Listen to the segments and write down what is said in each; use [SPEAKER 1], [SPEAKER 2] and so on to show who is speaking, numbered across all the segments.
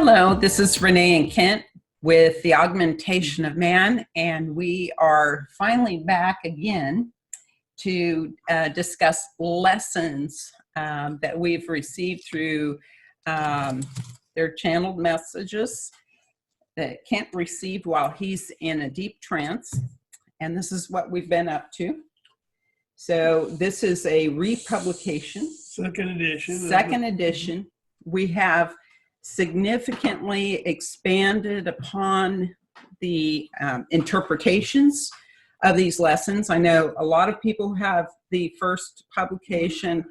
[SPEAKER 1] Hello, this is Renee and Kent with the Augmentation of Man, and we are finally back again to discuss lessons that we've received through their channeled messages that Kent received while he's in a deep trance, and this is what we've been up to. So this is a republication.
[SPEAKER 2] Second edition.
[SPEAKER 1] Second edition. We have significantly expanded upon the interpretations of these lessons. I know a lot of people who have the first publication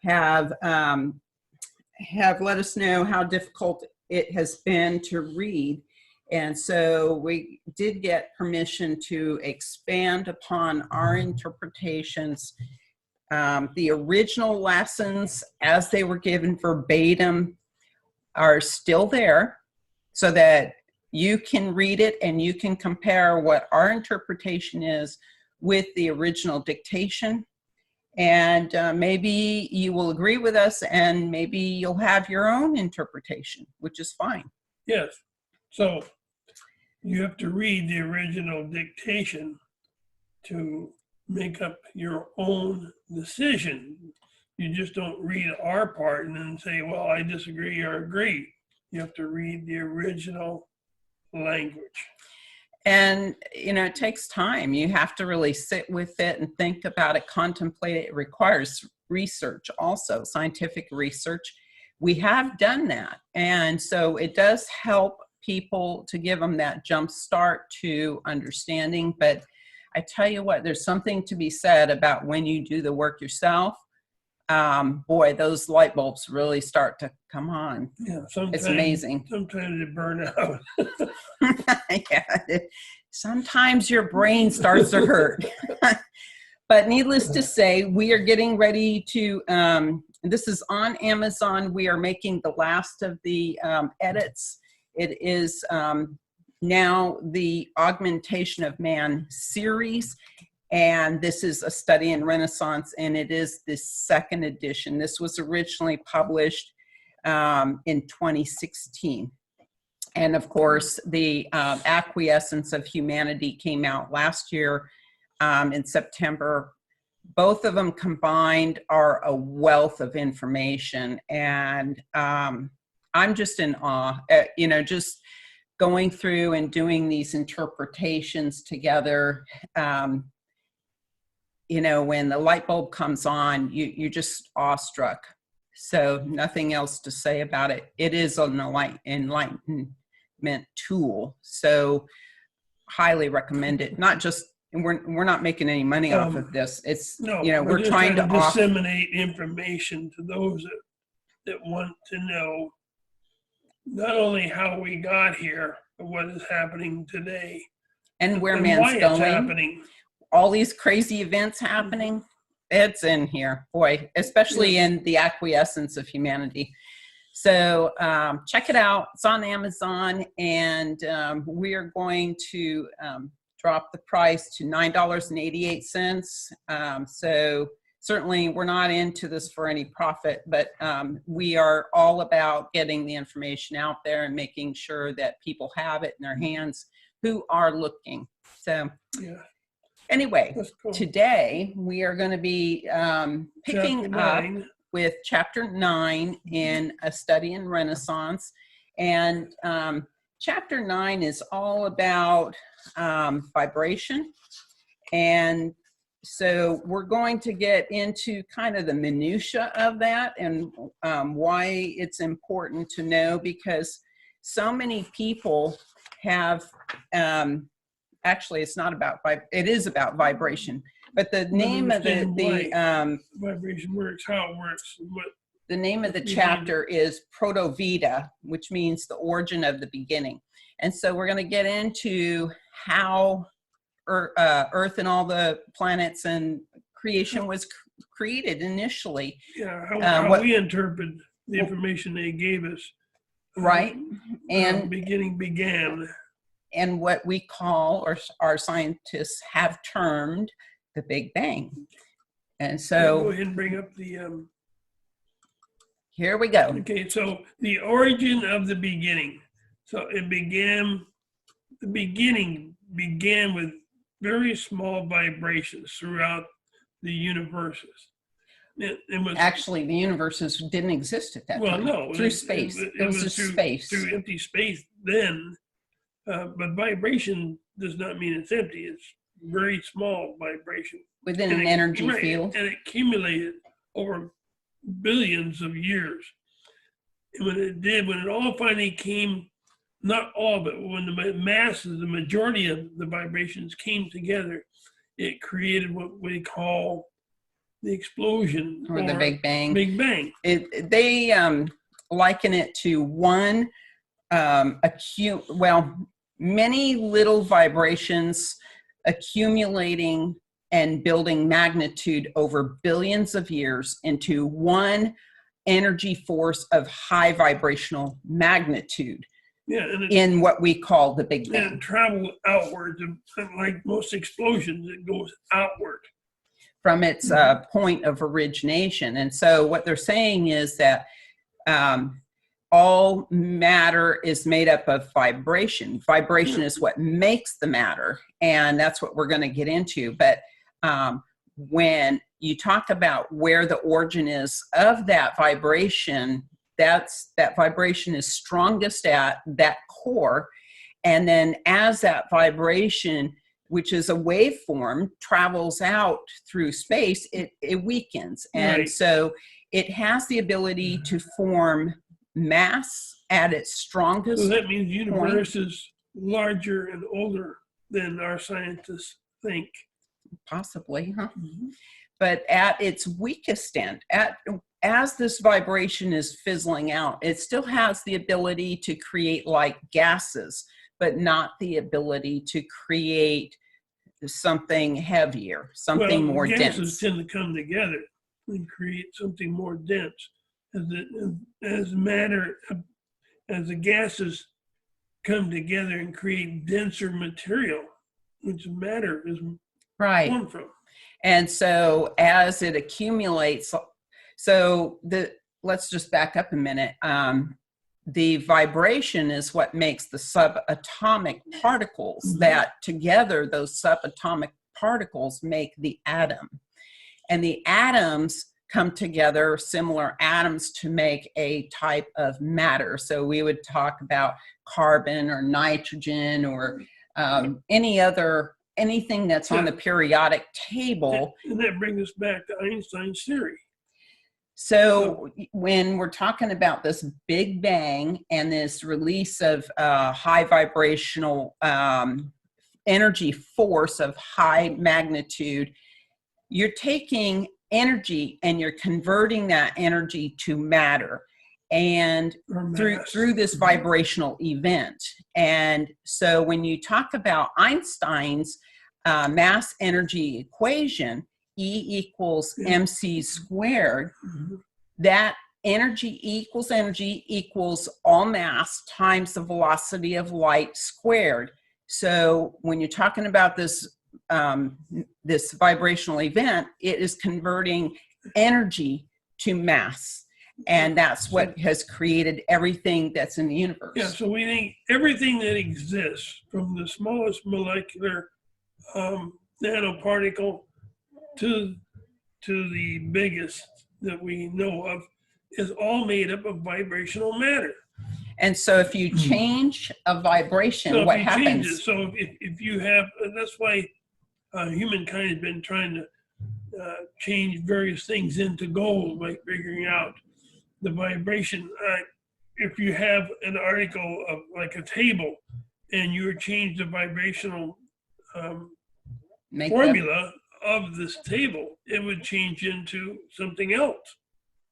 [SPEAKER 1] have let us know how difficult it has been to read. And so we did get permission to expand upon our interpretations. The original lessons, as they were given verbatim, are still there so that you can read it and you can compare what our interpretation is with the original dictation. And maybe you will agree with us and maybe you'll have your own interpretation, which is fine.
[SPEAKER 2] Yes. So you have to read the original dictation to make up your own decision. You just don't read our part and then say, well, I disagree or agree. You have to read the original language.
[SPEAKER 1] And, you know, it takes time. You have to really sit with it and think about it, contemplate it. It requires research also, scientific research. We have done that. And so it does help people to give them that jump start to understanding. But I tell you what, there's something to be said about when you do the work yourself. Boy, those light bulbs really start to come on.
[SPEAKER 2] Yeah,
[SPEAKER 1] it's amazing.
[SPEAKER 2] Sometimes they burn out.
[SPEAKER 1] Yeah, sometimes your brain starts to hurt. But needless to say, we are getting ready to, this is on Amazon. We are making the last of the edits. It is now the Augmentation of Man series. And this is a study in Renaissance, and it is the second edition. This was originally published in 2016. And of course, the Acquiescence of Humanity came out last year in September. Both of them combined are a wealth of information. And I'm just in awe, you know, just going through and doing these interpretations together. You know, when the light bulb comes on, you're just awestruck. So nothing else to say about it. It is an enlightenment tool. So highly recommend it. Not just, we're not making any money off of this. It's,
[SPEAKER 2] no,
[SPEAKER 1] you know, we're trying to
[SPEAKER 2] disseminate information to those that want to know not only how we got here, but what is happening today.
[SPEAKER 1] And where
[SPEAKER 2] and
[SPEAKER 1] man's
[SPEAKER 2] why
[SPEAKER 1] going.
[SPEAKER 2] It's happening.
[SPEAKER 1] All these crazy events happening, it's in here, boy, especially in the Acquiescence of Humanity. So check it out. It's on Amazon, and we are going to drop the price to $9.88. So certainly we're not into this for any profit, but we are all about getting the information out there and making sure that people have it in their hands who are looking. So yeah. Anyway, cool. Today we are going to be picking up with Chapter 9 in A Study in Renaissance. And Chapter 9 is all about vibration. And so we're going to get into kind of the minutia of that and why it's important to know, because so many people have actually, it's not about it is about vibration, but the name of the
[SPEAKER 2] vibration works, how it works, what
[SPEAKER 1] the name of the chapter is Proto-Vita, which means the origin of the beginning. And so we're going to get into how Earth and all the planets and creation was created initially.
[SPEAKER 2] Yeah, how we interpret the information they gave us.
[SPEAKER 1] Right, and
[SPEAKER 2] beginning began.
[SPEAKER 1] And what we call, or our scientists have termed, the Big Bang. And so
[SPEAKER 2] go ahead and bring up the
[SPEAKER 1] Here we go.
[SPEAKER 2] Okay, so the origin of the beginning. So the beginning began with very small vibrations throughout the universes. It was
[SPEAKER 1] Actually, the universes didn't exist at that
[SPEAKER 2] well,
[SPEAKER 1] time.
[SPEAKER 2] no,
[SPEAKER 1] Through space. It was just space.
[SPEAKER 2] through empty space then. But vibration does not mean it's empty. It's very small vibration
[SPEAKER 1] Within
[SPEAKER 2] and
[SPEAKER 1] an energy
[SPEAKER 2] right,
[SPEAKER 1] field.
[SPEAKER 2] and it accumulated over billions of years. And when it all finally came, not all, but when the masses, the majority of the vibrations came together, it created what we call the explosion
[SPEAKER 1] Or the Big Bang.
[SPEAKER 2] Big Bang.
[SPEAKER 1] They liken it to one many little vibrations accumulating and building magnitude over billions of years into one energy force of high vibrational magnitude.
[SPEAKER 2] Yeah, and
[SPEAKER 1] in what we call the Big Bang.
[SPEAKER 2] And travel outwards, and like most explosions, it goes outward
[SPEAKER 1] from its point of origination. And so what they're saying is that all matter is made up of vibration. Vibration is what makes the matter, and that's what we're going to get into. But when you talk about where the origin is of that vibration, that vibration is strongest at that core. And then as that vibration, which is a waveform, travels out through space, it weakens. And
[SPEAKER 2] Right.
[SPEAKER 1] so it has the ability to form mass at its strongest.
[SPEAKER 2] So that means the universe is larger and older than our scientists think.
[SPEAKER 1] Possibly, huh? Mm-hmm. But at its weakest end, as this vibration is fizzling out, it still has the ability to create like gases, but not the ability to create something heavier, something more dense.
[SPEAKER 2] Gases tend to come together and create something more dense. As matter, as the gases come together and create denser material, which matter is formed from.
[SPEAKER 1] And so as it accumulates, let's just back up a minute. The vibration is what makes the subatomic particles that together, those subatomic particles make the atom. And the atoms come together, similar atoms, to make a type of matter. So we would talk about carbon or nitrogen or anything that's on the periodic table.
[SPEAKER 2] And that brings us back to Einstein's theory.
[SPEAKER 1] So when we're talking about this Big Bang and this release of high vibrational energy force of high magnitude, you're taking energy and you're converting that energy to matter, and through this vibrational event. And so when you talk about Einstein's mass energy equation, E equals mc squared, that energy equals all mass times the velocity of light squared. So when you're talking about this this vibrational event, it is converting energy to mass, and that's what has created everything that's in the universe.
[SPEAKER 2] Yeah, so we think everything that exists, from the smallest molecular nanoparticle to the biggest that we know of, is all made up of vibrational matter.
[SPEAKER 1] And so if you change a vibration, what happens?
[SPEAKER 2] So if you have, that's why humankind has been trying to change various things into gold by figuring out the vibration. If you have an article of like a table and you change the vibrational formula of this table, it would change into something else.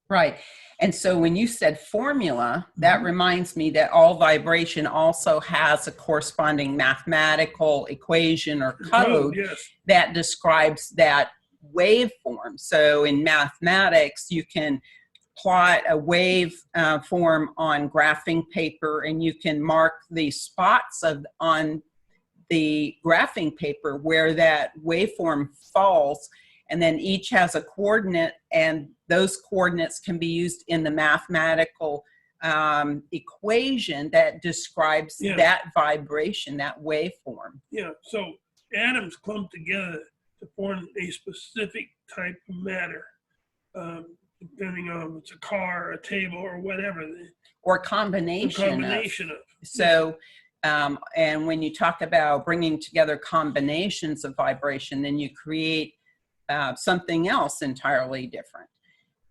[SPEAKER 1] Right. And so when you said formula, that reminds me that all vibration also has a corresponding mathematical equation or code that describes that waveform. So in mathematics, you can plot a wave form on graphing paper, and you can mark the spots on the graphing paper where that waveform falls, and then each has a coordinate, and those coordinates can be used in the mathematical equation that describes that vibration, that waveform.
[SPEAKER 2] Yeah, so atoms clump together to form a specific type of matter, depending on if it's a car, a table, or whatever.
[SPEAKER 1] Or combination
[SPEAKER 2] of.
[SPEAKER 1] So, and when you talk about bringing together combinations of vibration, then you create something else entirely different.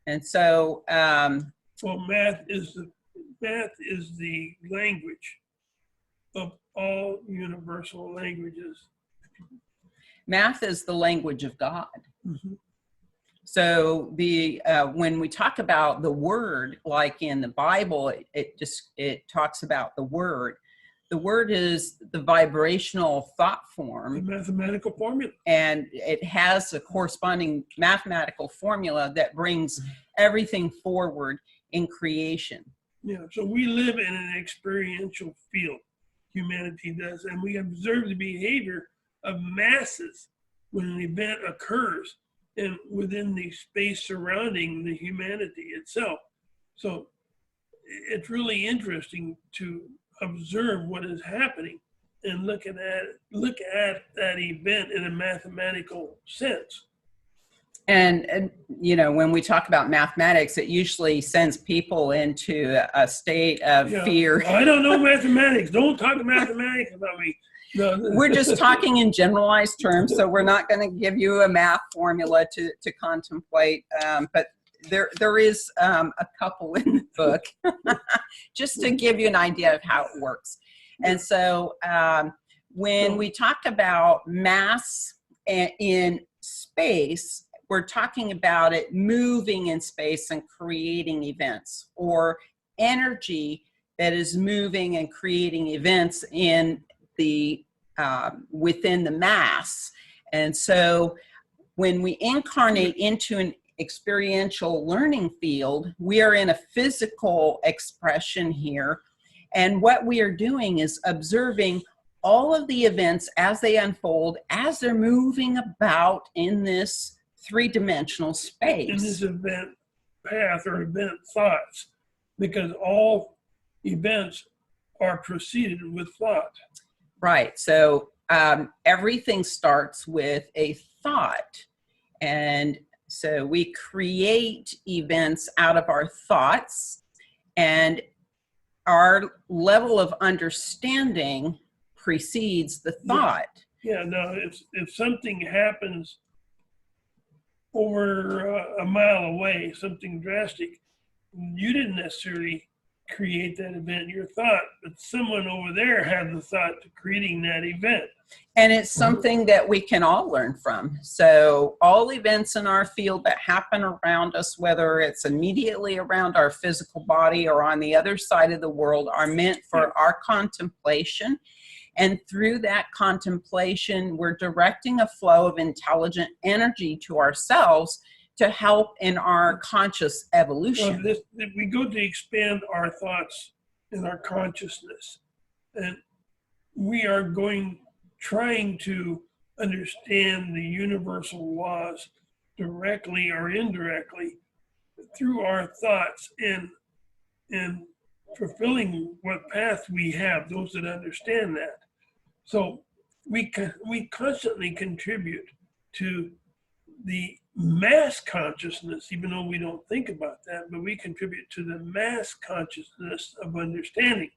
[SPEAKER 1] And so,
[SPEAKER 2] well, math is the language of all universal languages.
[SPEAKER 1] Math is the language of God.
[SPEAKER 2] Mm-hmm.
[SPEAKER 1] So when we talk about the word, like in the Bible, it talks about the word. The word is the vibrational thought form.
[SPEAKER 2] The mathematical formula.
[SPEAKER 1] And it has a corresponding mathematical formula that brings everything forward in creation.
[SPEAKER 2] Yeah, so we live in an experiential field, humanity does, and we observe the behavior of masses when an event occurs and within the space surrounding the humanity itself. So it's really interesting to observe what is happening and look at that event in a mathematical sense.
[SPEAKER 1] And you know, when we talk about mathematics, it usually sends people into a state of fear.
[SPEAKER 2] I don't know mathematics. Don't talk mathematics about me. No.
[SPEAKER 1] We're just talking in generalized terms, so we're not going to give you a math formula to contemplate. But there is a couple in the book, just to give you an idea of how it works. And so when we talk about mass in space, we're talking about it moving in space and creating events, or energy that is moving and creating events in the within the mass. And so when we incarnate into an experiential learning field, we are in a physical expression here. And what we are doing is observing all of the events as they unfold, as they're moving about in this three-dimensional space.
[SPEAKER 2] In this event path or event thoughts, because all events are preceded with thought.
[SPEAKER 1] Right. So everything starts with a thought. And so we create events out of our thoughts, and our level of understanding precedes the thought.
[SPEAKER 2] Yeah, no, if something happens over a mile away, something drastic, you didn't necessarily create that event, your thought, but someone over there had the thought to creating that event.
[SPEAKER 1] And it's something that we can all learn from. So all events in our field that happen around us, whether it's immediately around our physical body or on the other side of the world, are meant for our contemplation. And through that contemplation, we're directing a flow of intelligent energy to ourselves to help in our conscious evolution.
[SPEAKER 2] Well, we go to expand our thoughts and our consciousness. And we are trying to understand the universal laws directly or indirectly through our thoughts, and fulfilling what path we have, those that understand that. So we constantly contribute to the mass consciousness, even though we don't think about that, but we contribute to the mass consciousness of understanding.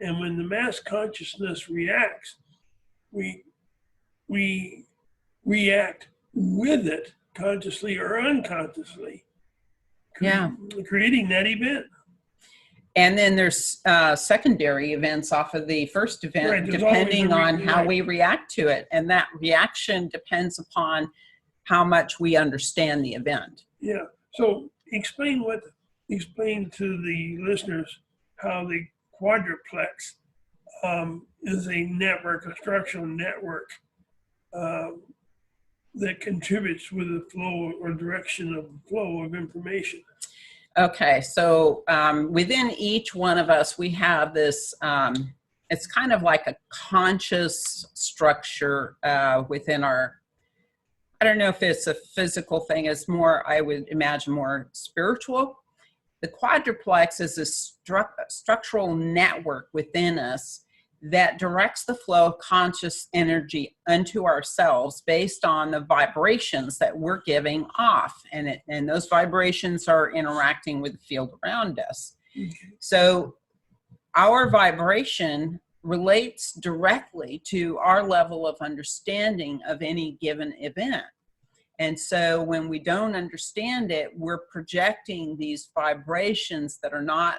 [SPEAKER 2] And when the mass consciousness reacts, we react with it, consciously or unconsciously, creating that event. And
[SPEAKER 1] then there's secondary events off of the first event,
[SPEAKER 2] right,
[SPEAKER 1] depending on how we react to it. And that reaction depends upon how much we understand the event.
[SPEAKER 2] Yeah. So explain to the listeners how the quadruplex is a network, a structural network that contributes with the flow or direction of the flow of information.
[SPEAKER 1] Okay, so within each one of us, we have this, it's kind of like a conscious structure within our I don't know if it's a physical thing. It's more, I would imagine, more spiritual. The quadruplex is a structural network within us that directs the flow of conscious energy unto ourselves based on the vibrations that we're giving off. And those vibrations are interacting with the field around us. So our vibration relates directly to our level of understanding of any given event. And so when we don't understand it, we're projecting these vibrations that are not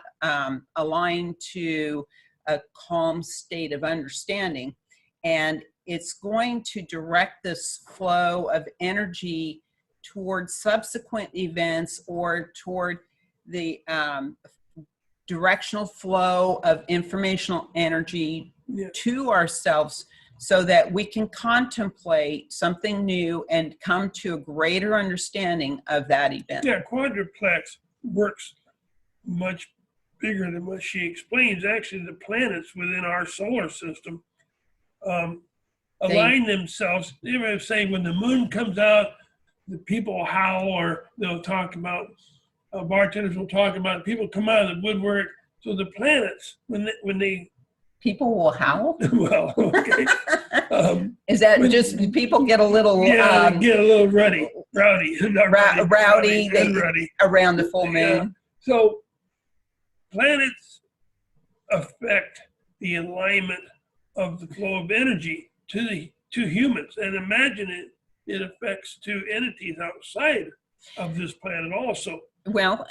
[SPEAKER 1] aligned to a calm state of understanding. And it's going to direct this flow of energy toward subsequent events or toward the directional flow of informational energy to ourselves, so that we can contemplate something new and come to a greater understanding of that event.
[SPEAKER 2] Yeah, quadruplex works much bigger than what she explains. Actually, the planets within our solar system align themselves. They were saying when the moon comes out, the people howl, or they'll talk about, bartenders will talk about, people come out of the woodwork. So the planets, when they
[SPEAKER 1] people will howl?
[SPEAKER 2] Well, okay.
[SPEAKER 1] Is that just people get a little
[SPEAKER 2] get a little rowdy,
[SPEAKER 1] rowdy around the full moon?
[SPEAKER 2] Yeah. So planets affect the alignment of the flow of energy to humans, and imagine it affects two entities outside of this planet also.
[SPEAKER 1] Well,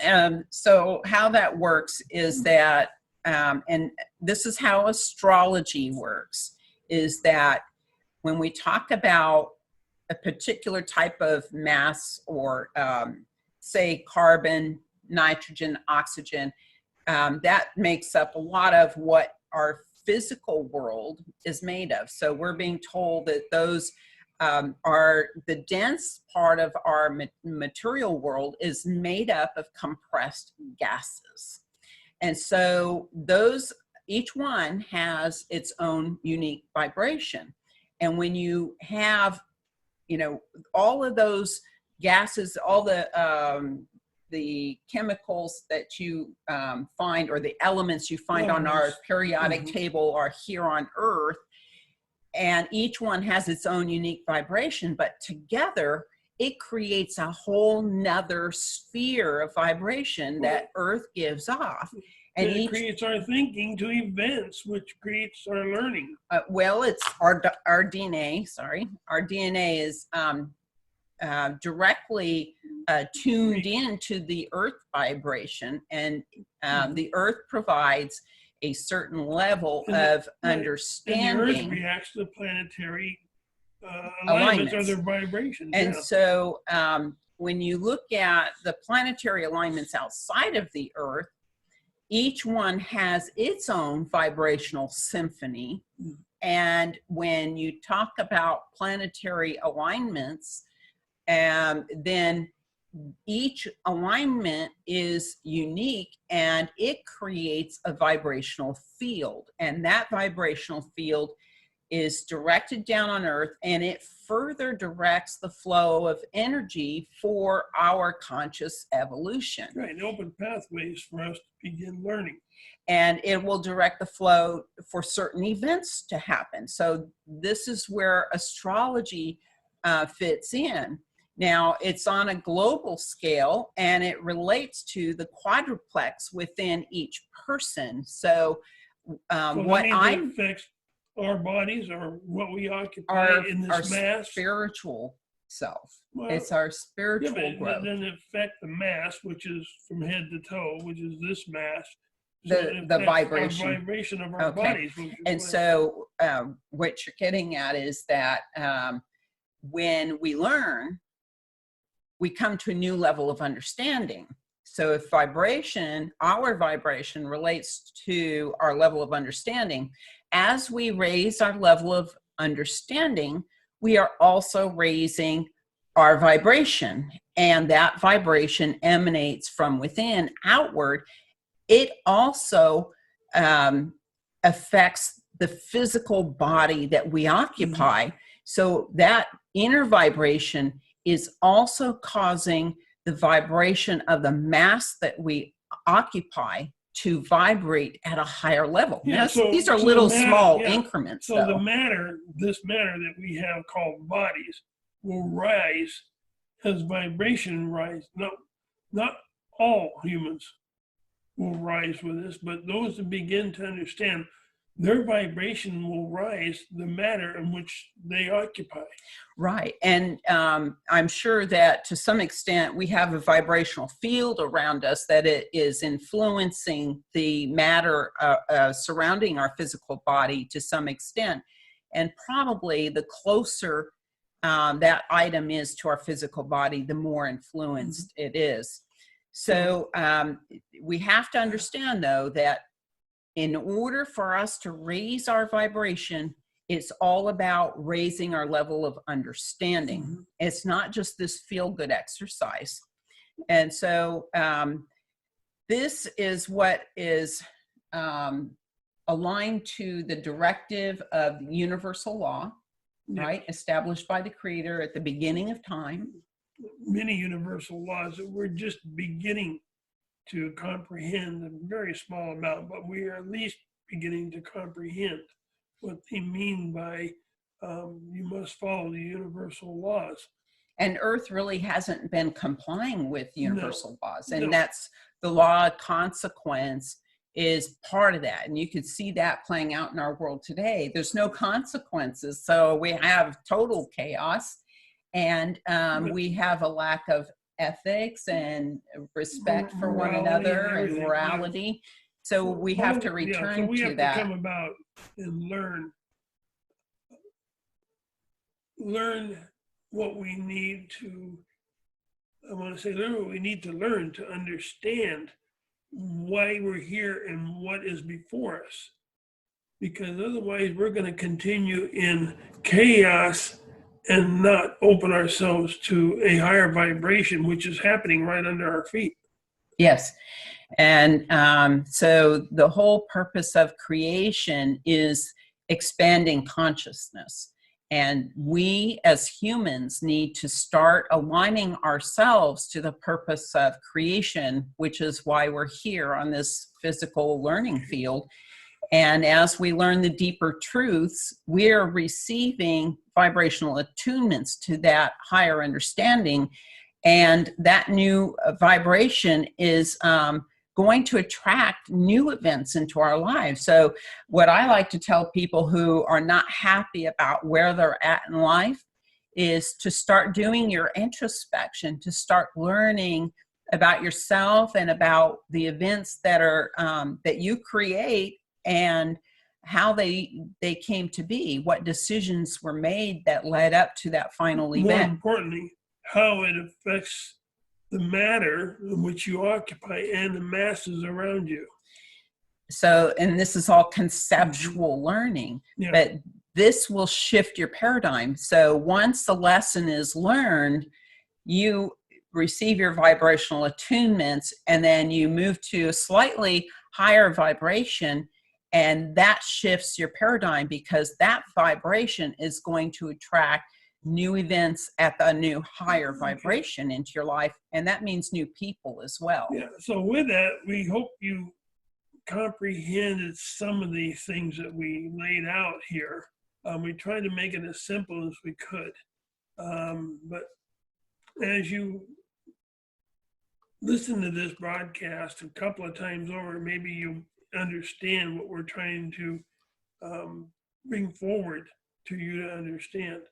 [SPEAKER 1] so how that works is that, and this is how astrology works, is that when we talk about a particular type of mass, or say carbon, nitrogen, oxygen, that makes up a lot of what our physical world is made of. So we're being told that those are the dense part of our material world is made up of compressed gases. And so those, each one has its own unique vibration. And when you have, all of those gases, all the chemicals that you find, or the elements you find on our periodic table, are here on Earth, and each one has its own unique vibration, but together it creates a whole nother sphere of vibration that Earth gives off.
[SPEAKER 2] And it creates our thinking to events, which creates our learning.
[SPEAKER 1] Well, it's our DNA, our DNA is directly tuned into the Earth vibration, and the Earth provides a certain level of understanding.
[SPEAKER 2] And the Earth reacts to planetary alignments or their vibrations.
[SPEAKER 1] And so when you look at the planetary alignments outside of the Earth, each one has its own vibrational symphony. And when you talk about planetary alignments, then each alignment is unique, and it creates a vibrational field. And that vibrational field is directed down on Earth, and it further directs the flow of energy for our conscious evolution.
[SPEAKER 2] Right, and open pathways for us to begin learning.
[SPEAKER 1] And it will direct the flow for certain events to happen. So this is where astrology fits in. Now, it's on a global scale, and it relates to the quadruplex within each person. So what
[SPEAKER 2] affects our bodies, or what we occupy in this
[SPEAKER 1] our
[SPEAKER 2] mass?
[SPEAKER 1] Spiritual self.
[SPEAKER 2] Well,
[SPEAKER 1] it's our spiritual growth.
[SPEAKER 2] It doesn't affect the mass, which is from head to toe, which is this mass.
[SPEAKER 1] So the vibration.
[SPEAKER 2] Our vibration of our bodies.
[SPEAKER 1] And so what you're getting at is that when we learn, we come to a new level of understanding. So if our vibration relates to our level of understanding, as we raise our level of understanding, we are also raising our vibration, and that vibration emanates from within outward. It also affects the physical body that we occupy. So that inner vibration is also causing the vibration of the mass that we occupy to vibrate at a higher level.
[SPEAKER 2] Yeah,
[SPEAKER 1] Now, these are little small increments.
[SPEAKER 2] So the matter, this matter that we have called bodies, will rise as vibration rise. No, not all humans will rise with this, but those that begin to understand, their vibration will rise the matter in which they occupy.
[SPEAKER 1] Right. And I'm sure that to some extent we have a vibrational field around us that it is influencing the matter surrounding our physical body to some extent. And probably the closer that item is to our physical body, the more influenced it is. So we have to understand, though, that in order for us to raise our vibration, it's all about raising our level of understanding. It's not just this feel-good exercise. And so this is what is aligned to the directive of universal law, right? Established by the Creator at the beginning of time.
[SPEAKER 2] Many universal laws that we're just beginning to comprehend, a very small amount, but we are at least beginning to comprehend what they mean by you must follow the universal laws.
[SPEAKER 1] And Earth really hasn't been complying with universal laws. And that's the law of consequence is part of that. And you could see that playing out in our world today. There's no consequences. So we have total chaos. And we have a lack of ethics and respect for one another and morality. So we have to return
[SPEAKER 2] so we
[SPEAKER 1] to
[SPEAKER 2] have
[SPEAKER 1] that.
[SPEAKER 2] To come about and learn what we need to, I want to say, learn what we need to learn to understand why we're here and what is before us. Because otherwise we're going to continue in chaos and not open ourselves to a higher vibration, which is happening right under our feet.
[SPEAKER 1] Yes. And so the whole purpose of creation is expanding consciousness. And we as humans need to start aligning ourselves to the purpose of creation, which is why we're here on this physical learning field. And as we learn the deeper truths, we're receiving vibrational attunements to that higher understanding. And that new vibration is going to attract new events into our lives. So what I like to tell people who are not happy about where they're at in life is to start doing your introspection, to start learning about yourself and about the events that are that you create and how they came to be, what decisions were made that led up to that final event.
[SPEAKER 2] More importantly, how it affects the matter in which you occupy and the masses around you.
[SPEAKER 1] So, and this is all conceptual learning, but this will shift your paradigm. So once the lesson is learned, you receive your vibrational attunements and then you move to a slightly higher vibration, and that shifts your paradigm because that vibration is going to attract new events at the new higher vibration into your life. And that means new people as well.
[SPEAKER 2] Yeah. So with that, we hope you comprehended some of the things that we laid out here. We tried to make it as simple as we could. But as you listen to this broadcast a couple of times over, maybe you understand what we're trying to bring forward to you to understand.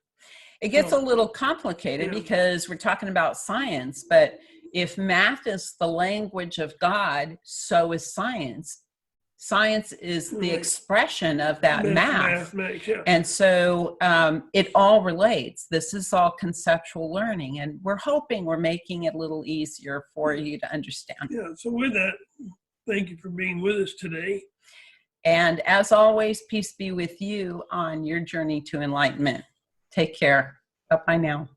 [SPEAKER 1] It gets a little complicated because we're talking about science, but if math is the language of God, so is science. Science is the expression of that math. And so it all relates. This is all conceptual learning, and we're hoping we're making it a little easier for you to understand.
[SPEAKER 2] Yeah, so with that, thank you for being with us today.
[SPEAKER 1] And as always, peace be with you on your journey to enlightenment. Take care. Bye-bye now.